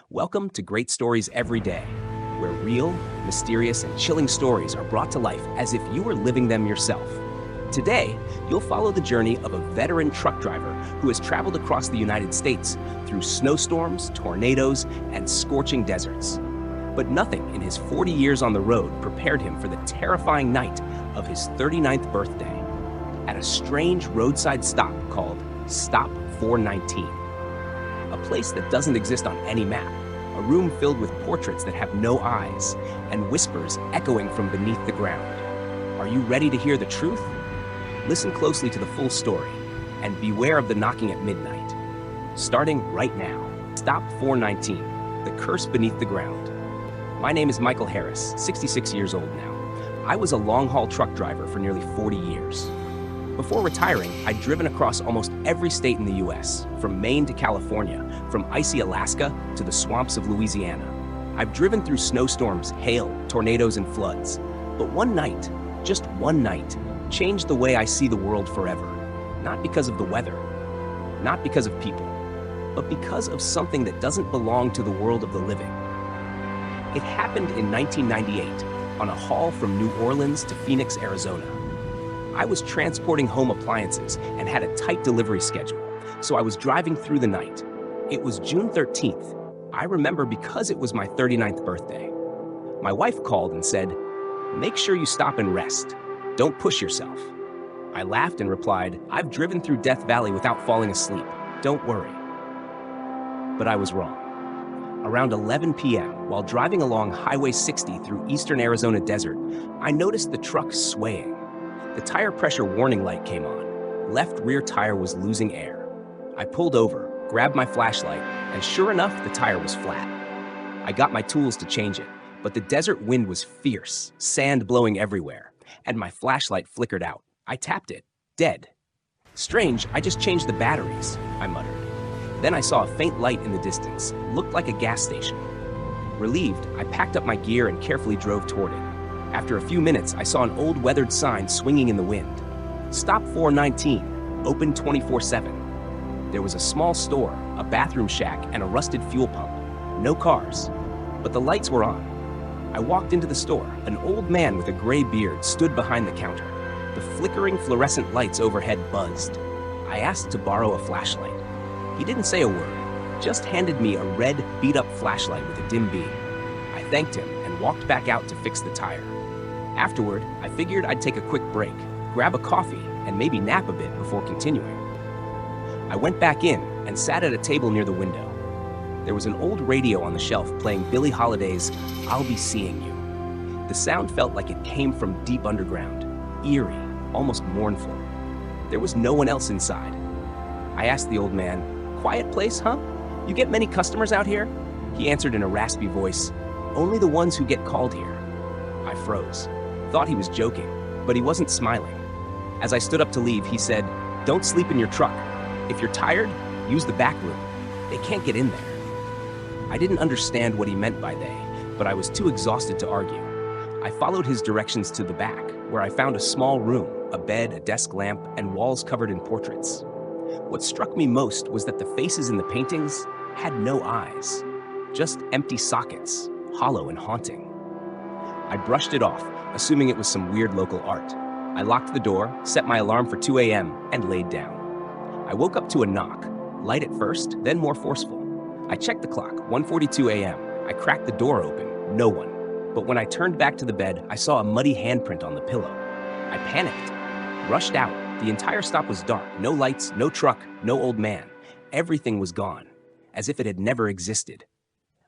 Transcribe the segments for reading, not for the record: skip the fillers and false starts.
Welcome to Great Stories Every Day, where real, mysterious, and chilling stories are brought to life as if you were living them yourself. Today, you'll follow the journey of a veteran truck driver who has traveled across the United States through snowstorms, tornadoes, and scorching deserts. But nothing in his 40 years on the road prepared him for the terrifying night of his 39th birthday at a strange roadside stop called Stop 419. A place that doesn't exist on any map, a room filled with portraits that have no eyes, and whispers echoing from beneath the ground. Are you ready to hear the truth? Listen closely to the full story, and beware of the knocking at midnight. Starting right now, Stop 419, the curse beneath the ground. My name is Michael Harris, 66 years old now. I was a long-haul truck driver for nearly 40 years. Before retiring, I'd driven across almost every state in the U.S., from Maine to California, from icy Alaska to the swamps of Louisiana. I've driven through snowstorms, hail, tornadoes, and floods. But one night, just one night, changed the way I see the world forever. Not because of the weather, not because of people, but because of something that doesn't belong to the world of the living. It happened in 1998, on a haul from New Orleans to Phoenix, Arizona. I was transporting home appliances and had a tight delivery schedule, so I was driving through the night. It was June 13th. I remember because it was my 39th birthday. My wife called and said, "Make sure you stop and rest. Don't push yourself." I laughed and replied, "I've driven through Death Valley without falling asleep. Don't worry." But I was wrong. Around 11 p.m., while driving along Highway 60 through eastern Arizona desert, I noticed the truck swaying. The tire pressure warning light came on. Left rear tire was losing air. I pulled over, grabbed my flashlight, and sure enough, the tire was flat. I got my tools to change it, but the desert wind was fierce, sand blowing everywhere, and my flashlight flickered out. I tapped it. Dead. "Strange, I just changed the batteries," I muttered. Then I saw a faint light in the distance. Looked like a gas station. Relieved, I packed up my gear and carefully drove toward it. After a few minutes, I saw an old weathered sign swinging in the wind. "Stop 419, open 24/7. There was a small store, a bathroom shack, and a rusted fuel pump. No cars, but the lights were on. I walked into the store. An old man with a gray beard stood behind the counter. The flickering fluorescent lights overhead buzzed. I asked to borrow a flashlight. He didn't say a word, just handed me a red, beat-up flashlight with a dim beam. I thanked him and walked back out to fix the tire. Afterward, I figured I'd take a quick break, grab a coffee, and maybe nap a bit before continuing. I went back in and sat at a table near the window. There was an old radio on the shelf playing Billie Holiday's "I'll Be Seeing You." The sound felt like it came from deep underground, eerie, almost mournful. There was no one else inside. I asked the old man, "Quiet place, huh? You get many customers out here?" He answered in a raspy voice, "Only the ones who get called here." I froze. Thought he was joking, but he wasn't smiling. As I stood up to leave, he said, "Don't sleep in your truck. If you're tired, use the back room. They can't get in there." I didn't understand what he meant by they, but I was too exhausted to argue. I followed his directions to the back, where I found a small room, a bed, a desk lamp, and walls covered in portraits. What struck me most was that the faces in the paintings had no eyes, just empty sockets, hollow and haunting. I brushed it off, assuming it was some weird local art. I locked the door, set my alarm for 2 a.m., and laid down. I woke up to a knock, light at first, then more forceful. I checked the clock, 1:42 a.m. I cracked the door open, no one. But when I turned back to the bed, I saw a muddy handprint on the pillow. I panicked, rushed out. The entire stop was dark, no lights, no truck, no old man. Everything was gone, as if it had never existed.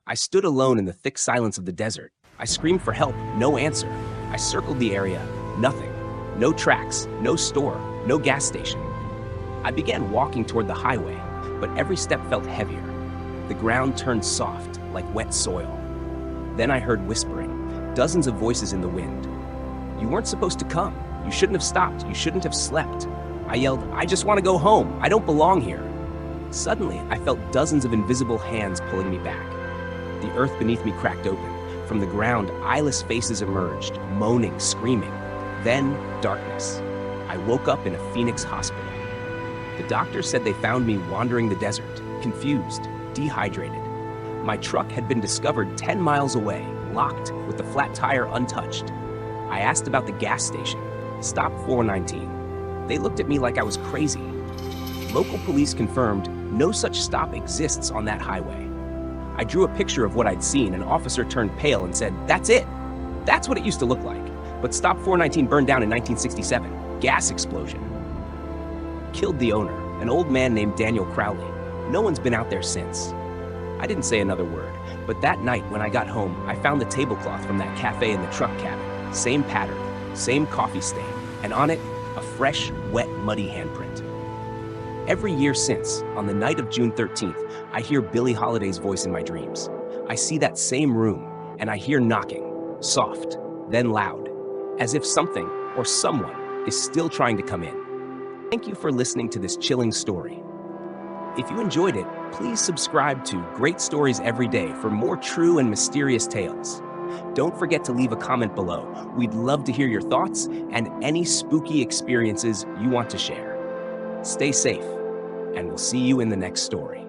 I stood alone in the thick silence of the desert. I screamed for help, no answer. I circled the area, nothing. No tracks, no store, no gas station. I began walking toward the highway, but every step felt heavier. The ground turned soft, like wet soil. Then I heard whispering, dozens of voices in the wind. "You weren't supposed to come. You shouldn't have stopped. You shouldn't have slept." I yelled, "I just want to go home. I don't belong here." Suddenly, I felt dozens of invisible hands pulling me back. The earth beneath me cracked open. From the ground, eyeless faces emerged, moaning, screaming. Then, darkness. I woke up in a Phoenix hospital. The doctors said they found me wandering the desert, confused, dehydrated. My truck had been discovered 10 miles away, locked with the flat tire untouched. I asked about the gas station, stop 419. They looked at me like I was crazy. Local police confirmed no such stop exists on that highway. I drew a picture of what I'd seen. An officer turned pale and said, "That's it. That's what it used to look like. But stop 419 burned down in 1967. Gas explosion. Killed the owner, an old man named Daniel Crowley. No one's been out there since." I didn't say another word, but that night when I got home, I found the tablecloth from that cafe in the truck cabin. Same pattern, same coffee stain, and on it, a fresh, wet, muddy handprint. Every year since, on the night of June 13th, I hear Billie Holiday's voice in my dreams. I see that same room, and I hear knocking, soft, then loud, as if something or someone is still trying to come in. Thank you for listening to this chilling story. If you enjoyed it, please subscribe to Great Stories Every Day for more true and mysterious tales. Don't forget to leave a comment below. We'd love to hear your thoughts and any spooky experiences you want to share. Stay safe, and we'll see you in the next story.